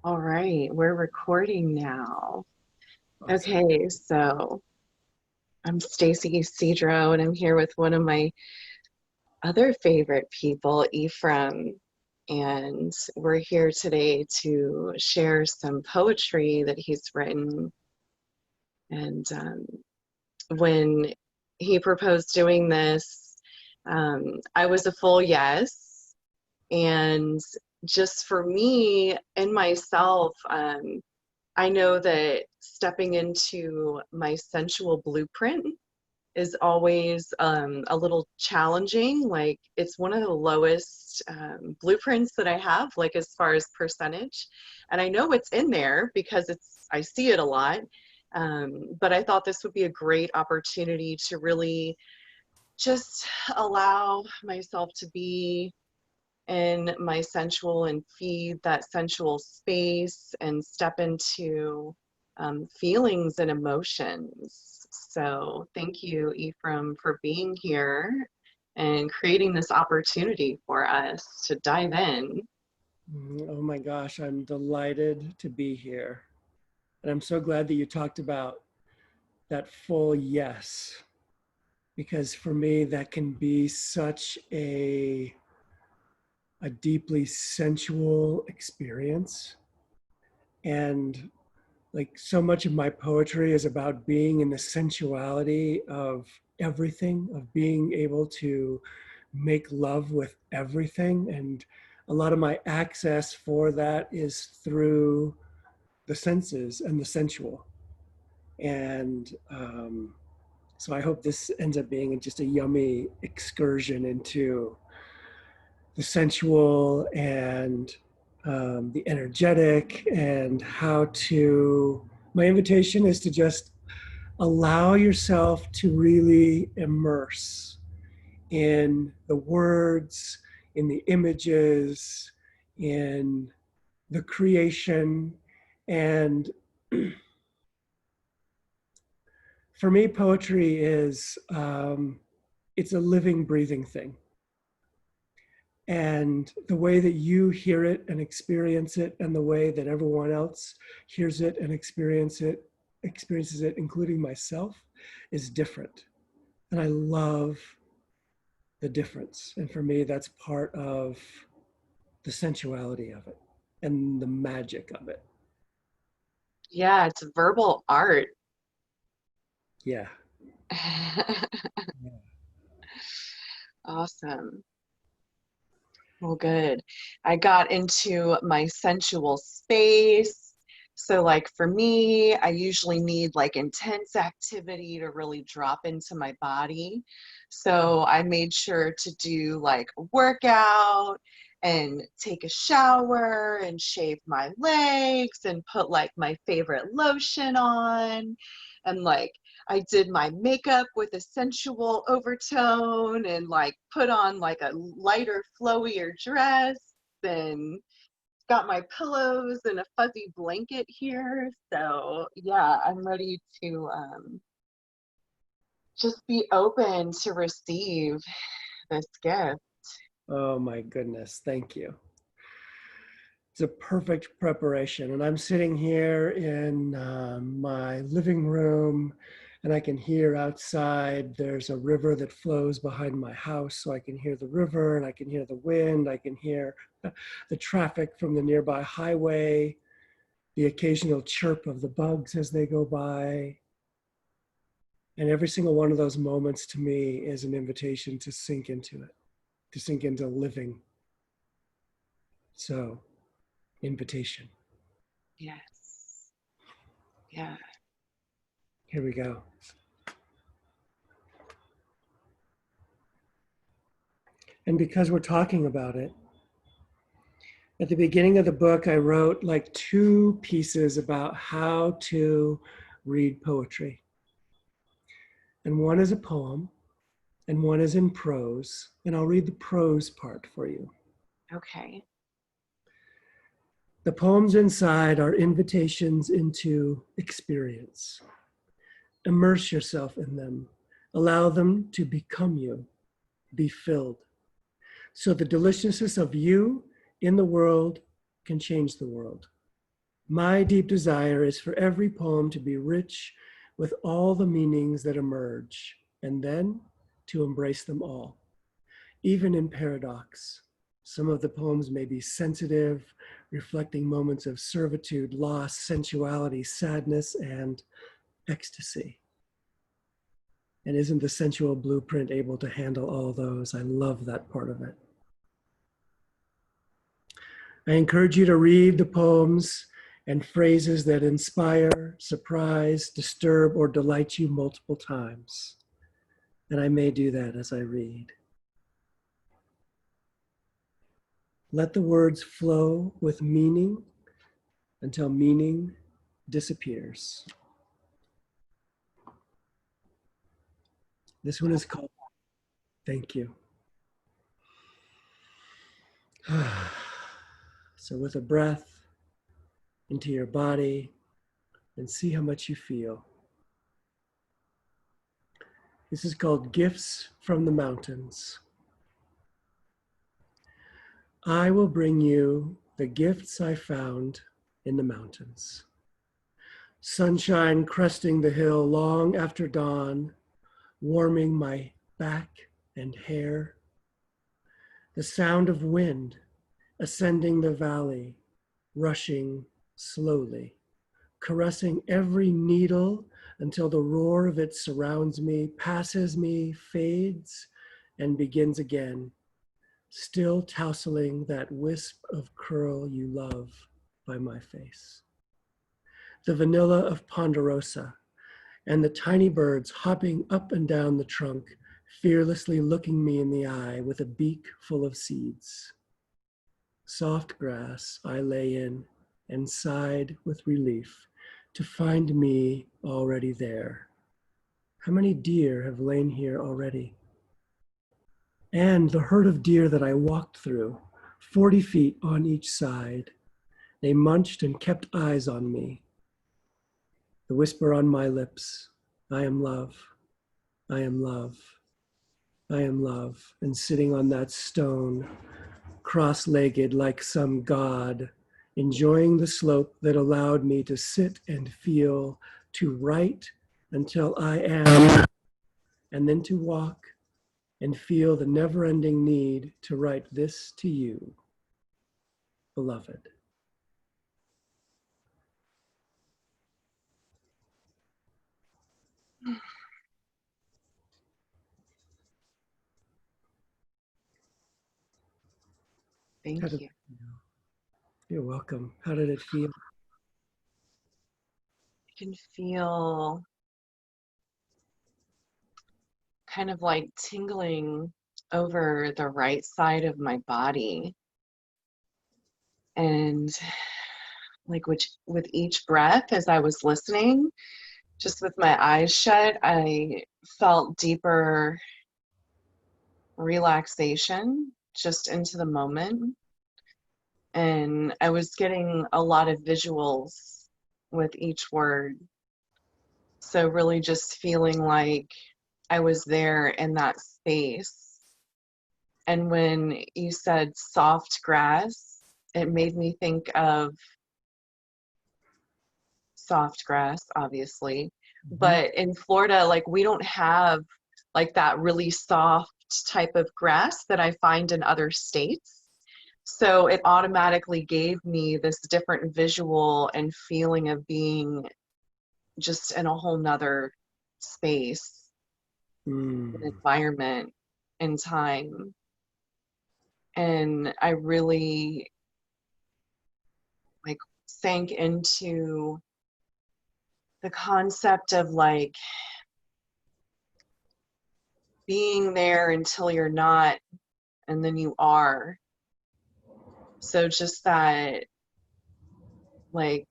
All right, we're recording now. Awesome. Okay, so I'm Stacie Ysidro, and I'm here with one of my other favorite people, Ephraim. And we're here today to share some poetry that he's written. And when he proposed doing this, I was a full yes. And just for me and myself, I know that stepping into my sensual blueprint is always a little challenging. Like it's one of the lowest blueprints that I have, like as far as percentage. And I know it's in there because I see it a lot. But I thought this would be a great opportunity to really just allow myself to be in my sensual and feed that sensual space and step into feelings and emotions. So thank you, Ephraim, for being here and creating this opportunity for us to dive in. Oh my gosh, I'm delighted to be here. And I'm so glad that you talked about that full yes, because for me, that can be such a deeply sensual experience. And like so much of my poetry is about being in the sensuality of everything, of being able to make love with everything. And a lot of my access for that is through the senses and the sensual. And so I hope this ends up being just a yummy excursion into the sensual and the energetic and how to. My invitation is to just allow yourself to really immerse in the words, in the images, in the creation. And for me, poetry is, it's a living, breathing thing. And the way that you hear it and experience it, and the way that everyone else hears it and experiences it, including myself, is different. And I love the difference. And for me, that's part of the sensuality of it and the magic of it. Yeah, it's verbal art. Yeah. Yeah. Awesome. Well, good. I got into my sensual space. So, like for me, I usually need like intense activity to really drop into my body. So, I made sure to do like a workout and take a shower and shave my legs and put like my favorite lotion on. And like I did my makeup with a sensual overtone and like put on like a lighter, flowier dress and got my pillows and a fuzzy blanket here. So yeah, I'm ready to just be open to receive this gift. Oh my goodness. Thank you. It's a perfect preparation. And I'm sitting here in my living room, and I can hear outside there's a river that flows behind my house. So I can hear the river, and I can hear the wind. I can hear the traffic from the nearby highway, the occasional chirp of the bugs as they go by. And every single one of those moments to me is an invitation to sink into it, to sink into living. So, invitation. Yes. Yeah. Here we go. And because we're talking about it, at the beginning of the book, I wrote like 2 pieces about how to read poetry. And one is a poem, and one is in prose. And I'll read the prose part for you. Okay. The poems inside are invitations into experience. Immerse yourself in them. Allow them to become you. Be filled. So the deliciousness of you in the world can change the world. My deep desire is for every poem to be rich with all the meanings that emerge, and then to embrace them all, even in paradox. Some of the poems may be sensitive, reflecting moments of servitude, loss, sensuality, sadness, and ecstasy. And isn't the sensual blueprint able to handle all those? I love that part of it. I encourage you to read the poems and phrases that inspire, surprise, disturb, or delight you multiple times. And I may do that as I read. Let the words flow with meaning until meaning disappears. This one is called Thank You. So with a breath into your body and see how much you feel. This is called Gifts from the Mountains. I will bring you the gifts I found in the mountains. Sunshine cresting the hill long after dawn, warming my back and hair. The sound of wind ascending the valley, rushing slowly, caressing every needle until the roar of it surrounds me, passes me, fades, and begins again, still tousling that wisp of curl you love by my face. The vanilla of Ponderosa and the tiny birds hopping up and down the trunk, fearlessly looking me in the eye with a beak full of seeds. Soft grass I lay in and sighed with relief to find me already there. How many deer have lain here already? And the herd of deer that I walked through, 40 feet on each side, they munched and kept eyes on me. The whisper on my lips, I am love, I am love, I am love. And sitting on that stone, cross-legged like some god, enjoying the slope that allowed me to sit and feel, to write until I am, and then to walk and feel the never-ending need to write this to you, beloved. Thank you. You're welcome. How did it feel? I can feel kind of like tingling over the right side of my body. And like with each breath as I was listening, just with my eyes shut, I felt deeper relaxation just into the moment. And I was getting a lot of visuals with each word. So really just feeling like I was there in that space. And when you said soft grass, it made me think of soft grass, obviously. But in Florida, like we don't have like that really soft type of grass that I find in other states. So it automatically gave me this different visual and feeling of being just in a whole nother space, an environment and time. And I really like sank into the concept of like being there until you're not, and then you are. So just that like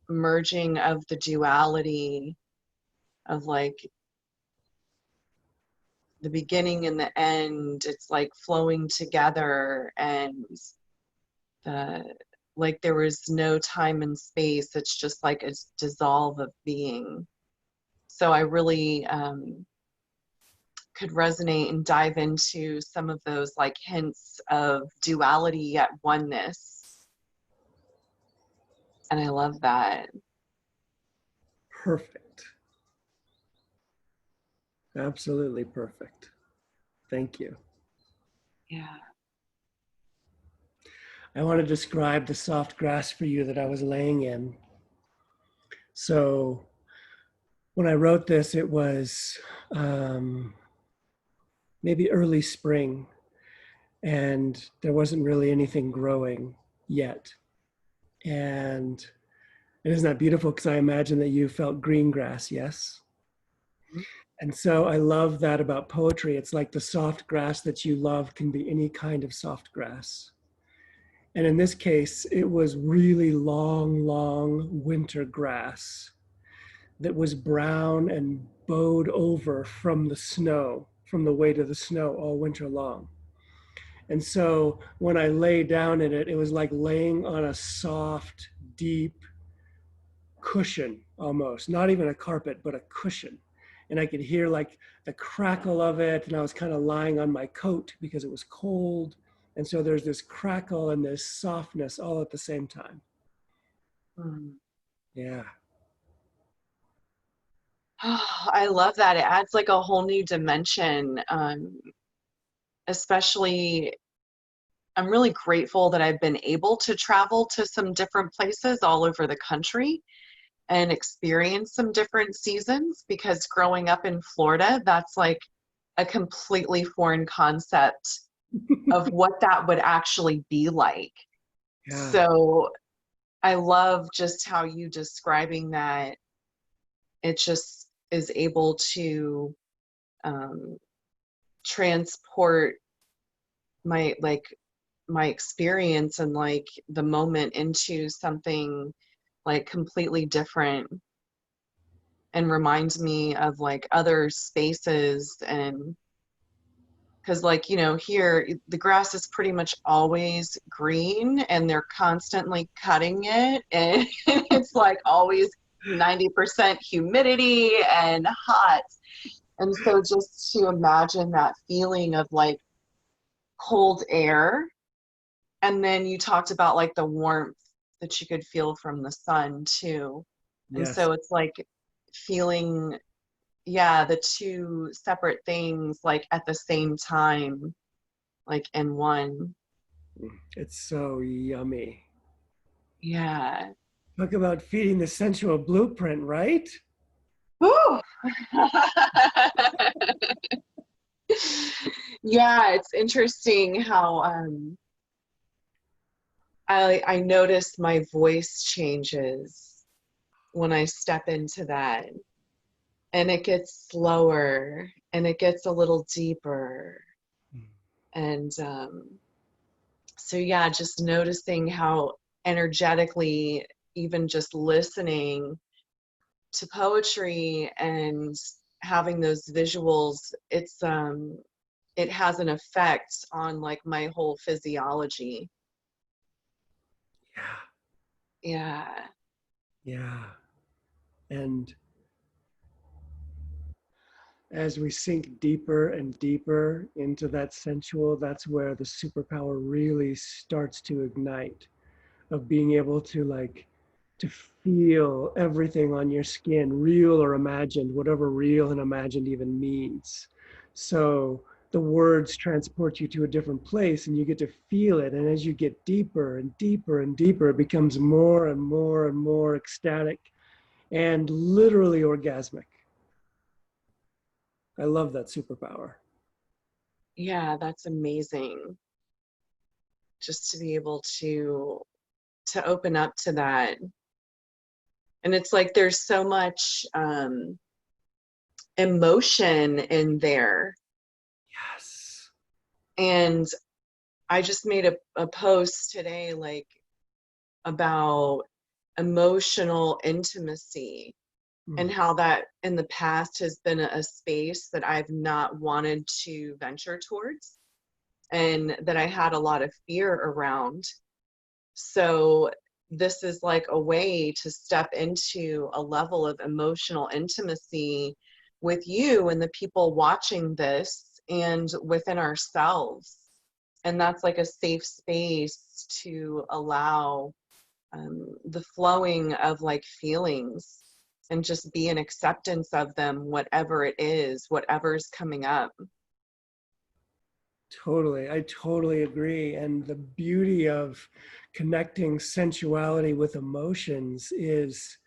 merging of the duality of like the beginning and the end, it's like flowing together, and the like there was no time and space, it's just like a dissolve of being. So I really could resonate and dive into some of those like hints of duality yet oneness. And I love that. Perfect. Absolutely perfect. Thank you. Yeah. I want to describe the soft grass for you that I was laying in. So when I wrote this, it was maybe early spring, and there wasn't really anything growing yet. And isn't that beautiful? Because I imagine that you felt green grass, yes? And so I love that about poetry. It's like the soft grass that you love can be any kind of soft grass. And in this case, it was really long, long winter grass that was brown and bowed over from the snow, from the weight of the snow all winter long. And so when I lay down in it, it was like laying on a soft, deep cushion almost, not even a carpet, but a cushion. And I could hear like the crackle of it. And I was kind of lying on my coat because it was cold. And so there's this crackle and this softness all at the same time. Mm. Yeah. Oh, I love that. It adds like a whole new dimension. Especially, I'm really grateful that I've been able to travel to some different places all over the country and experience some different seasons, because growing up in Florida, that's like a completely foreign concept of what that would actually be like. Yeah. So I love just how you describing that it just is able to um, transport my my experience and like the moment into something like completely different, and reminds me of like other spaces. And because like, you know, here the grass is pretty much always green and they're constantly cutting it, and it's like always 90% humidity and hot. And so just to imagine that feeling of like cold air, and then you talked about like the warmth that you could feel from the sun too. And Yes. so it's like feeling, yeah, the two separate things like at the same time, like in one. It's so yummy. Yeah. Talk about feeding the sensual blueprint, right? Woo! Yeah, it's interesting how I notice my voice changes when I step into that, and it gets slower and it gets a little deeper. And so yeah, just noticing how energetically, even just listening to poetry and having those visuals, it has an effect on like my whole physiology. Yeah. Yeah. Yeah. And as we sink deeper and deeper into that sensual, that's where the superpower really starts to ignite, of being able to like to feel everything on your skin, real or imagined, whatever real and imagined even means. So the words transport you to a different place and you get to feel it. And as you get deeper and deeper and deeper, it becomes more and more and more ecstatic and literally orgasmic. I love that superpower. Yeah, that's amazing. Just to be able to open up to that. And it's like there's so much emotion in there. Yes. And I just made a post today like about emotional intimacy, and Mm. how that in the past has been a space that I've not wanted to venture towards, and that I had a lot of fear around. So this is like a way to step into a level of emotional intimacy with you and the people watching this, and within ourselves. And that's like a safe space to allow the flowing of like feelings, and just be in acceptance of them, whatever it is, whatever's coming up. Totally. I totally agree. And the beauty of connecting sensuality with emotions is,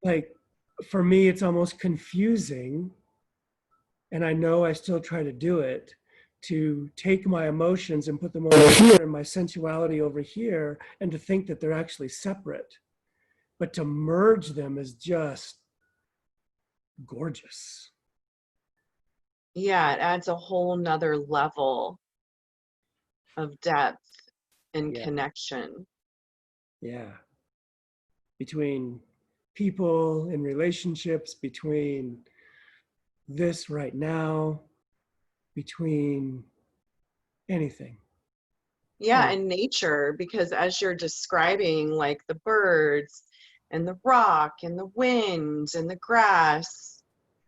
like, for me, it's almost confusing. And I know I still try to do it, to take my emotions and put them over here and my sensuality over here, and to think that they're actually separate. But to merge them is just gorgeous. Yeah, it adds a whole nother level of depth and Yeah. connection. Yeah. Between people in relationships, between this right now, between anything. Yeah, Anything. and nature, because as you're describing, like the birds and the rock and the wind and the grass,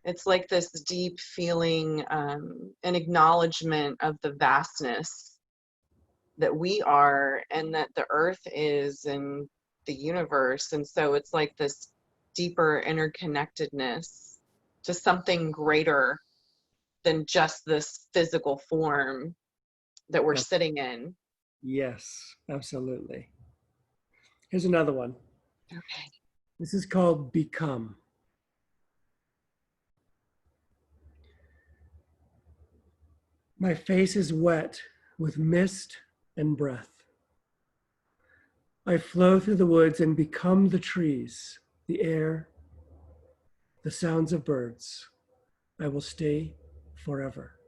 it's like this deep feeling, an acknowledgement of the vastness that we are and that the earth is and the universe. And so it's like this deeper interconnectedness to something greater than just this physical form that we're sitting in. Yes, absolutely. Here's another one. Okay. This is called Become. My face is wet with mist and breath. I flow through the woods and become the trees, the air, the sounds of birds. I will stay forever.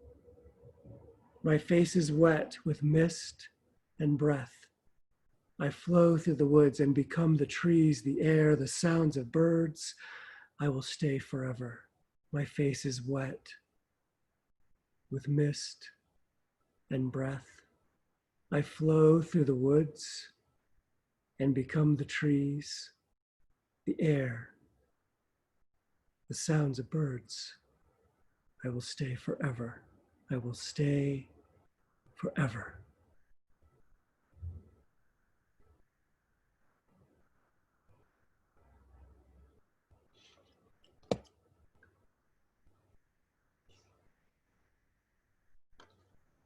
My face is wet with mist and breath. I flow through the woods and become the trees, the air, the sounds of birds. I will stay forever. My face is wet with mist and breath. I flow through the woods and become the trees, the air, the sounds of birds. I will stay forever. I will stay forever.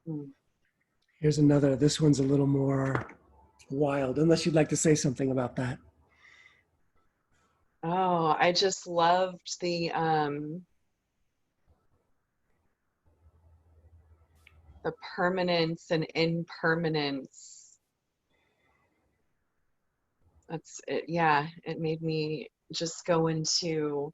Hmm. Here's another. This one's a little more wild, unless you'd like to say something about that. Oh, I just loved the permanence and impermanence. That's it. Yeah, it made me just go into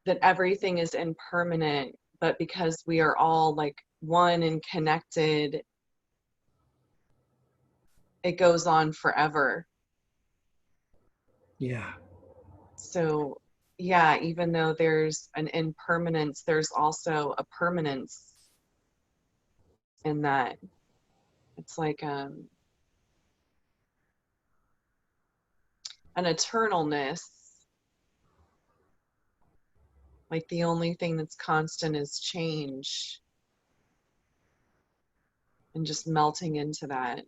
that everything is impermanent, but because we are all like one and connected, it goes on forever. Yeah. So, yeah, even though there's an impermanence, there's also a permanence in that. It's like an eternalness. Like the only thing that's constant is change, and just melting into that.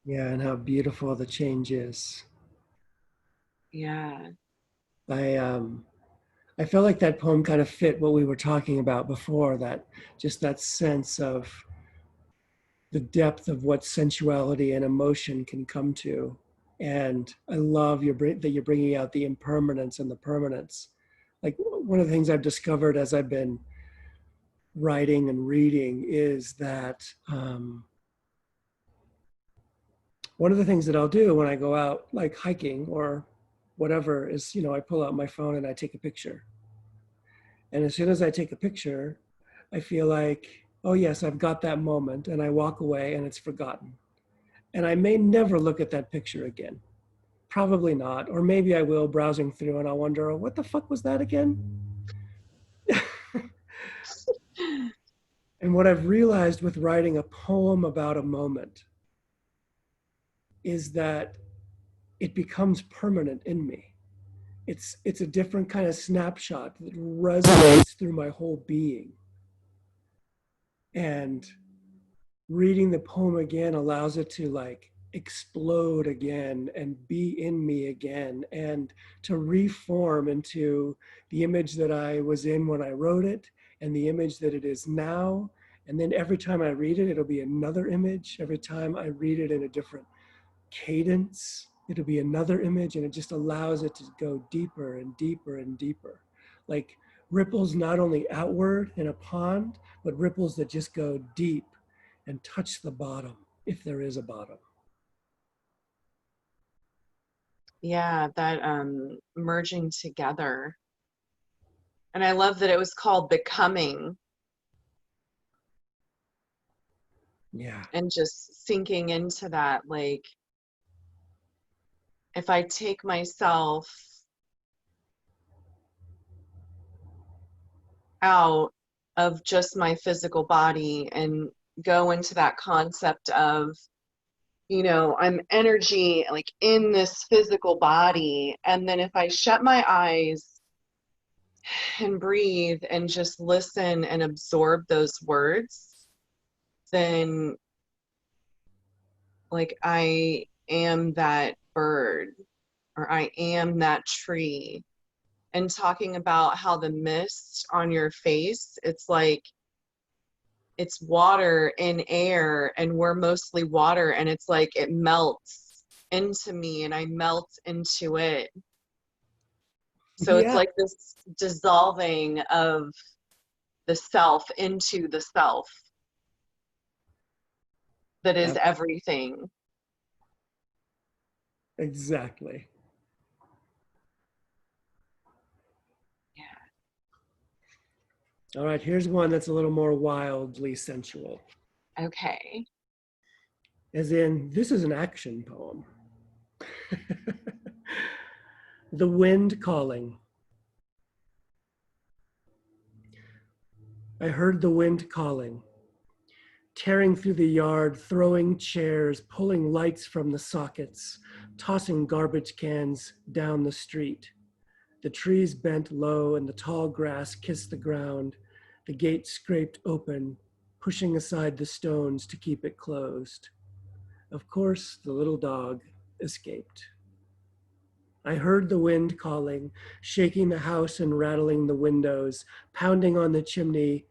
Yeah, and how beautiful the change is. Yeah. I um I felt like that poem kind of fit what we were talking about before, that just that sense of the depth of what sensuality and emotion can come to. And I love that you're bringing out the impermanence and the permanence. Like, one of the things I've discovered as I've been writing and reading is that one of the things that I'll do when I go out, like hiking or whatever, is, I pull out my phone and I take a picture. And as soon as I take a picture, I feel like, oh yes, I've got that moment, and I walk away and it's forgotten. And I may never look at that picture again. Probably not. Or maybe I will, browsing through, and I'll wonder, oh, what the fuck was that again? And what I've realized with writing a poem about a moment is that it becomes permanent in me. It's a different kind of snapshot that resonates through my whole being. And reading the poem again allows it to, like, explode again and be in me again, and to reform into the image that I was in when I wrote it and the image that it is now. And then every time I read it, it'll be another image. Every time I read it in a different cadence, it'll be another image, and it just allows it to go deeper and deeper and deeper. Like ripples not only outward in a pond, but ripples that just go deep and touch the bottom, if there is a bottom. Yeah, that merging together. And I love that it was called Becoming, Yeah. and just sinking into that. Like, if I take myself out of just my physical body and go into that concept of, I'm energy like in this physical body. And then if I shut my eyes and breathe and just listen and absorb those words, then like I am that bird, or I am that tree. And talking about how the mist on your face, it's like it's water and air, and we're mostly water, and it's like it melts into me and I melt into it. So it's Yeah, like this dissolving of the self into the self that is everything. exactly. Yeah. All right, here's one that's a little more wildly sensual. Okay. As in, this is an action poem. The wind calling. I heard the wind calling, tearing through the yard, throwing chairs, pulling lights from the sockets, tossing garbage cans down the street. The trees bent low and the tall grass kissed the ground. The gate scraped open, pushing aside the stones to keep it closed. Of course, the little dog escaped. I heard the wind calling, shaking the house and rattling the windows, pounding on the chimney.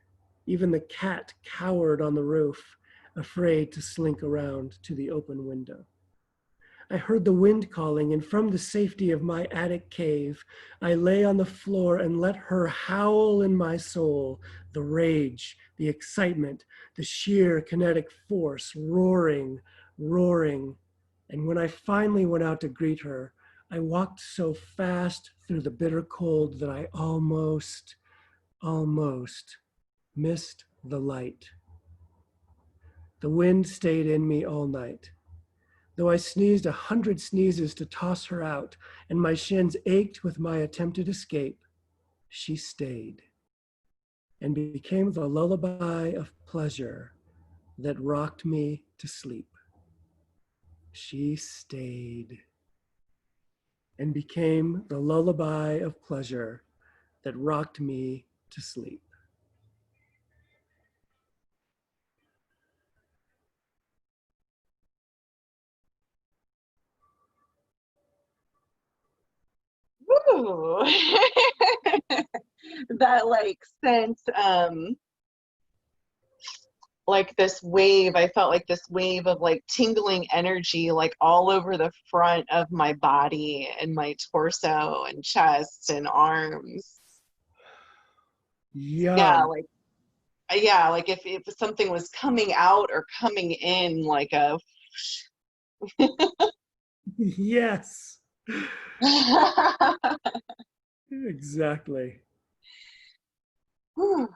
Even the cat cowered on the roof, afraid to slink around to the open window. I heard the wind calling, and from the safety of my attic cave, I lay on the floor and let her howl in my soul, the rage, the excitement, the sheer kinetic force, roaring, roaring. And when I finally went out to greet her, I walked so fast through the bitter cold that I almost missed the light. The wind stayed in me all night. Though I sneezed 100 sneezes to toss her out, and my shins ached with my attempted escape, she stayed and became the lullaby of pleasure that rocked me to sleep. She stayed and became the lullaby of pleasure that rocked me to sleep. Woo! That like sent like this wave. I felt like this wave of like tingling energy like all over the front of my body and my torso and chest and arms. Yeah, Yum. like yeah, like if something was coming out or coming in like a Yes, exactly. Whew.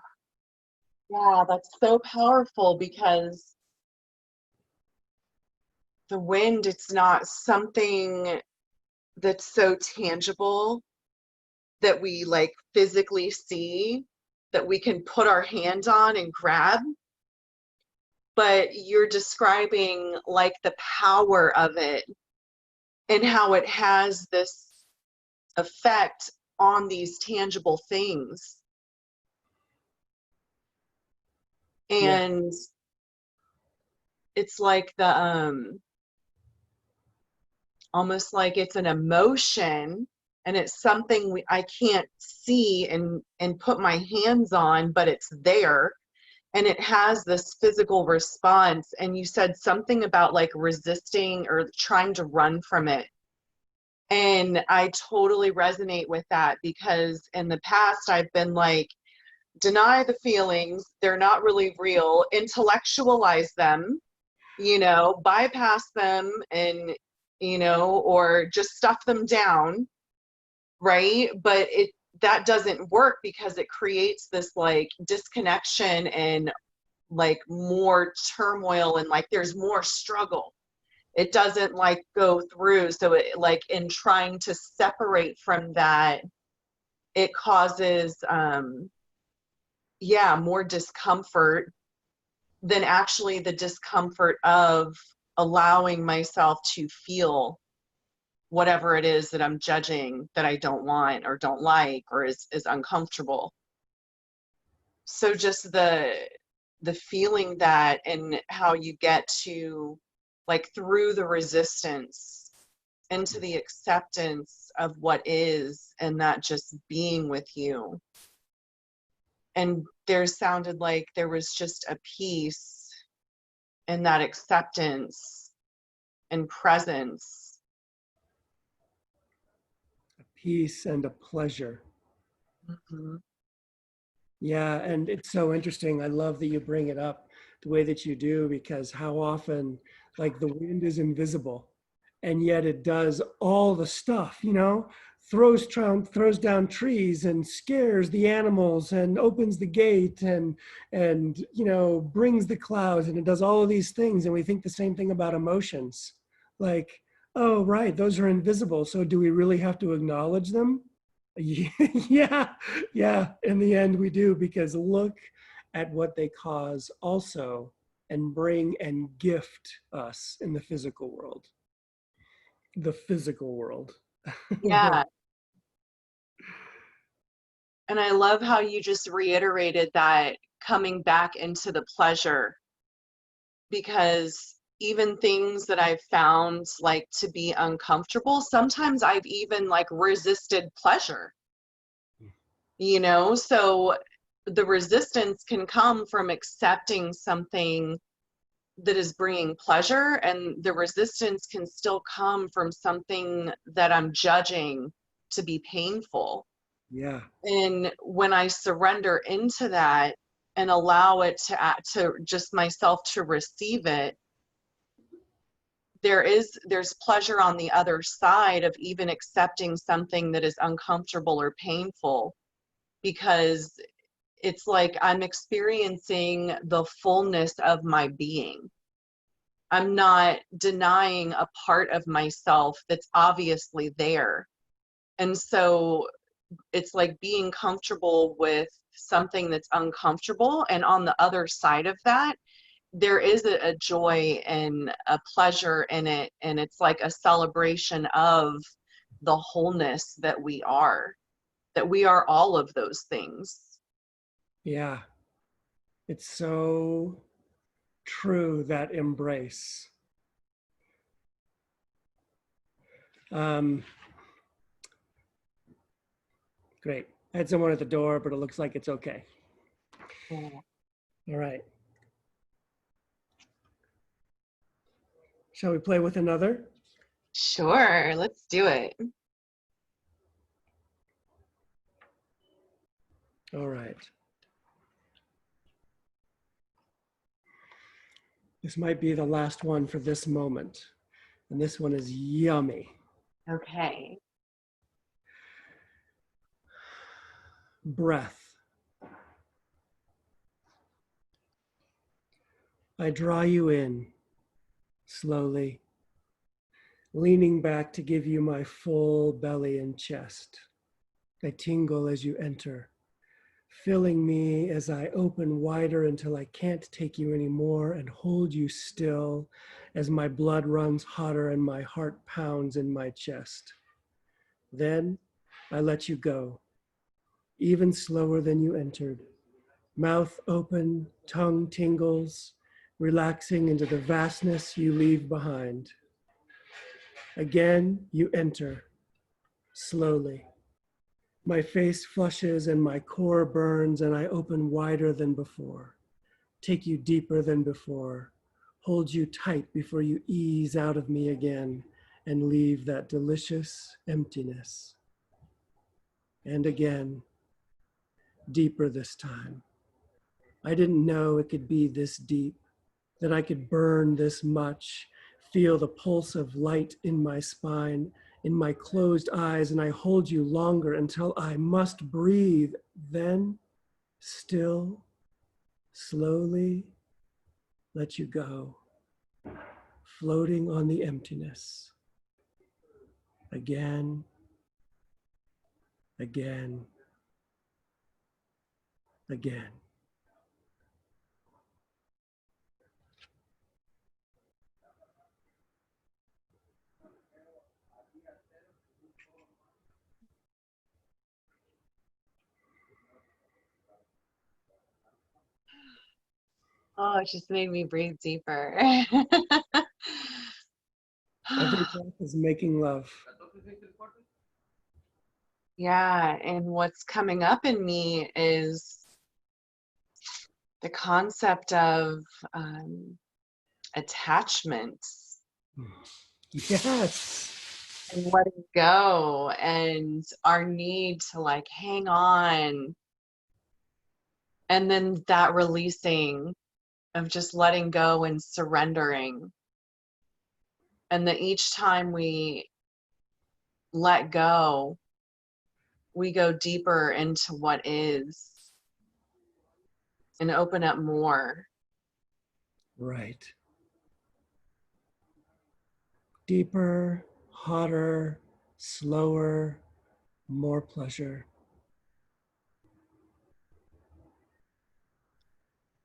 Yeah, that's so powerful because the wind, it's not something that's so tangible that we like physically see, that we can put our hand on and grab, but you're describing like the power of it and how it has this effect on these tangible things. Yeah, And it's like the almost like it's an emotion, and it's something I can't see and put my hands on, but it's there, and it has this physical response. And you said something about like resisting or trying to run from it. And I totally resonate with that, because in the past I've been like, deny the feelings, they're not really real, intellectualize them, bypass them, and or just stuff them down, right? But that doesn't work, because it creates this like disconnection and like more turmoil, and like there's more struggle. It doesn't like go through. So it, like, in trying to separate from that, it causes more discomfort than actually the discomfort of allowing myself to feel whatever it is that I'm judging, that I don't want or don't like or is uncomfortable. So just the feeling that, and how you get to, like, through the resistance into the acceptance of what is, and that just being with you. And there sounded like there was just a peace in that acceptance and presence. A peace and a pleasure. Mm-hmm. Yeah, and it's so interesting. I love that you bring it up the way that you do, because how often, like, the wind is invisible, and yet it does all the stuff, throws down trees and scares the animals and opens the gate and brings the clouds, and it does all of these things. And we think the same thing about emotions. Like, oh, right, those are invisible. So do we really have to acknowledge them? Yeah, yeah. In the end, we do, because look at what they cause also, and bring and gift us in the physical world. The physical world. Yeah. And I love how you just reiterated that, coming back into the pleasure, because even things that I've found like to be uncomfortable, sometimes I've even like resisted pleasure, so the resistance can come from accepting something that is bringing pleasure, and the resistance can still come from something that I'm judging to be painful. Yeah. And when I surrender into that and allow it to just myself to receive it, there's pleasure on the other side of even accepting something that is uncomfortable or painful, because it's like I'm experiencing the fullness of my being. I'm not denying a part of myself that's obviously there. And so it's like being comfortable with something that's uncomfortable, and on the other side of that, there is a joy and a pleasure in it, and it's like a celebration of the wholeness that we are all of those things. Yeah. It's so true, that embrace. Great. I had someone at the door, but it looks like it's okay. Yeah. All right. Shall we play with another? Sure, let's do it. All right. This might be the last one for this moment. And this one is yummy. Okay. Breath. I draw you in slowly, leaning back to give you my full belly and chest. I tingle as you enter, filling me as I open wider until I can't take you anymore, and hold you still as my blood runs hotter and my heart pounds in my chest. Then I let you go, even slower than you entered. Mouth open, tongue tingles, relaxing into the vastness you leave behind. Again, you enter slowly. My face flushes and my core burns, and I open wider than before, take you deeper than before, hold you tight before you ease out of me again and leave that delicious emptiness. And again, deeper this time. I didn't know it could be this deep, that I could burn this much, feel the pulse of light in my spine, in my closed eyes, and I hold you longer until I must breathe. Then, still, slowly, let you go, floating on the emptiness. Again, again, again. Oh, it just made me breathe deeper. Every breath is making love. Yeah, and what's coming up in me is the concept of attachments Yes. and letting go and our need to like hang on, and then that releasing of just letting go and surrendering. And that each time we let go, we go deeper into what is and open up more. Right. Deeper, hotter, slower, more pleasure.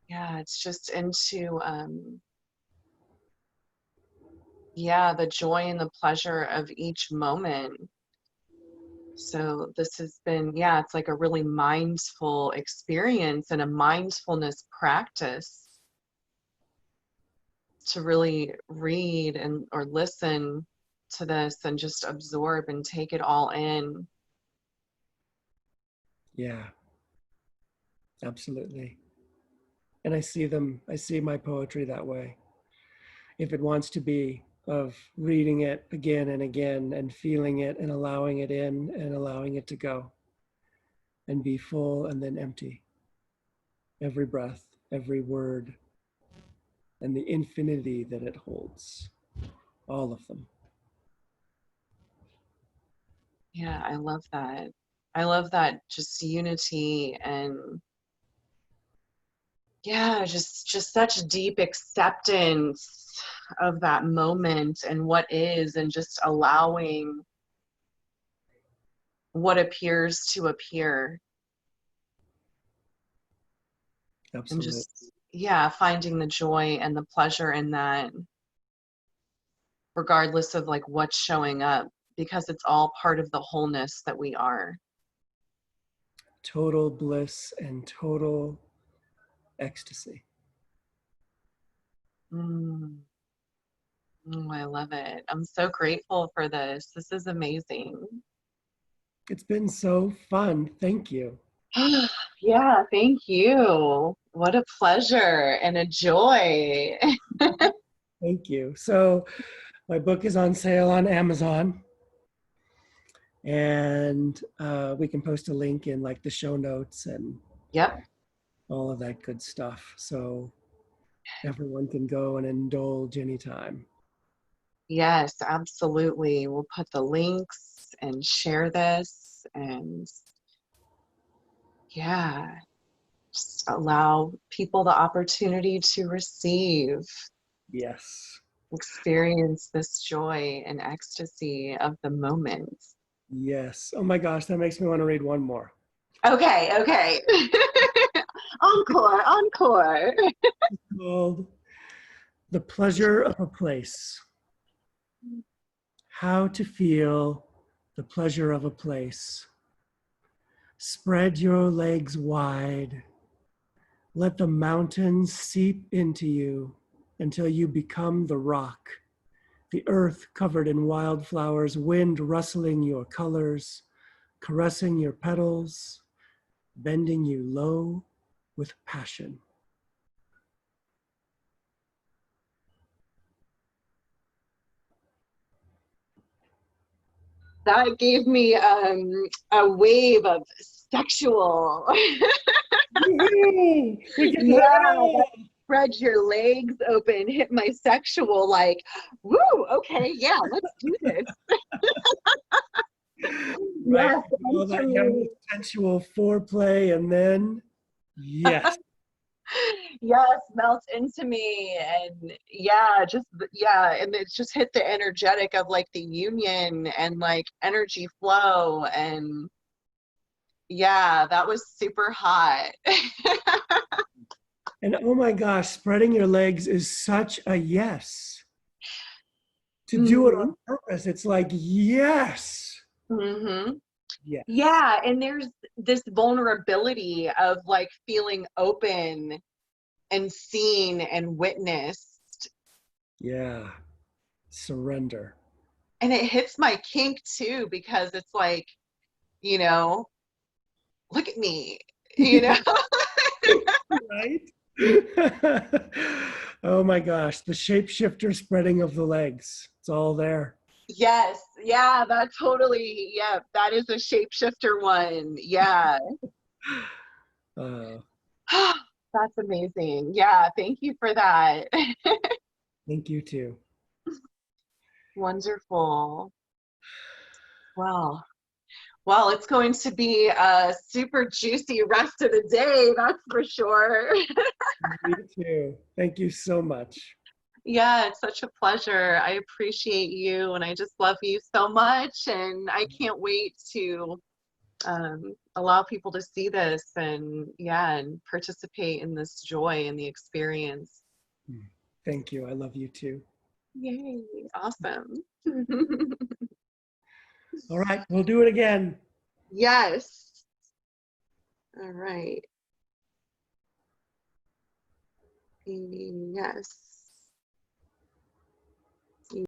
Yeah, it's just into yeah, the joy and the pleasure of each moment. So this has been, yeah, it's like a really mindful experience and a mindfulness practice to really read and or listen to this and just absorb and take it all in. Yeah, absolutely. And I see my poetry that way. If it wants to be, of reading it again and again and feeling it and allowing it in and allowing it to go and be full and then empty. Every breath, every word, and the infinity that it holds. All of them. Yeah, I love that. I love that just unity and yeah, just such deep acceptance of that moment and what is, and just allowing what appears to appear, and Absolutely. just yeah, finding the joy and the pleasure in that regardless of like what's showing up, because it's all part of the wholeness that we are. Total bliss and total ecstasy. Mm. Oh, I love it. I'm so grateful for this. This is amazing. It's been so fun. Thank you. Yeah, thank you. What a pleasure and a joy. Thank you. So, my book is on sale on Amazon, and we can post a link in like the show notes and Yep. all of that good stuff. So, everyone can go and indulge anytime. Yes, absolutely. We'll put the links and share this, and yeah, just allow people the opportunity to receive, Yes. experience this joy and ecstasy of the moment. Yes. Oh my gosh, that makes me want to read one more. Okay, okay. Encore, encore. Called The Pleasure of a Place. How to feel the pleasure of a place. Spread your legs wide. Let the mountains seep into you until you become the rock The earth covered in wildflowers, wind rustling your colors, caressing your petals, bending you low with passion. That gave me a wave of sexual. Woohoo! We can have it Yeah, all. spread your legs open, hit my sexual, like, woo, okay, yeah, let's do this. Right. Yes, All enter that young me. sensual foreplay, and then, yes. Yes, melt into me. And yeah, just, yeah, and it's just hit the energetic of like the union and like energy flow. And yeah, that was super hot. And oh my gosh, spreading your legs is such a yes. To do it Hmm. on purpose, it's like, yes. Hmm. Yes. Yeah, and there's this vulnerability of like feeling open and seen and witnessed. Yeah. Surrender. And it hits my kink too, because it's like, you know, look at me, you know? Right? Oh my gosh, the shapeshifter spreading of the legs. It's all there. Yes, yeah, that totally, yeah, that is a shapeshifter one. Yeah. Uh, That's amazing. Yeah, thank you for that. Thank you too. Wonderful. Well, well, it's going to be a super juicy rest of the day, that's for sure. Me too. Thank you so much. Yeah, it's such a pleasure. I appreciate you and I just love you so much. And I can't wait to allow people to see this and, yeah, and participate in this joy and the experience. Thank you. I love you too. Yay, awesome. All right, we'll do it again. Yes. All right. Yes.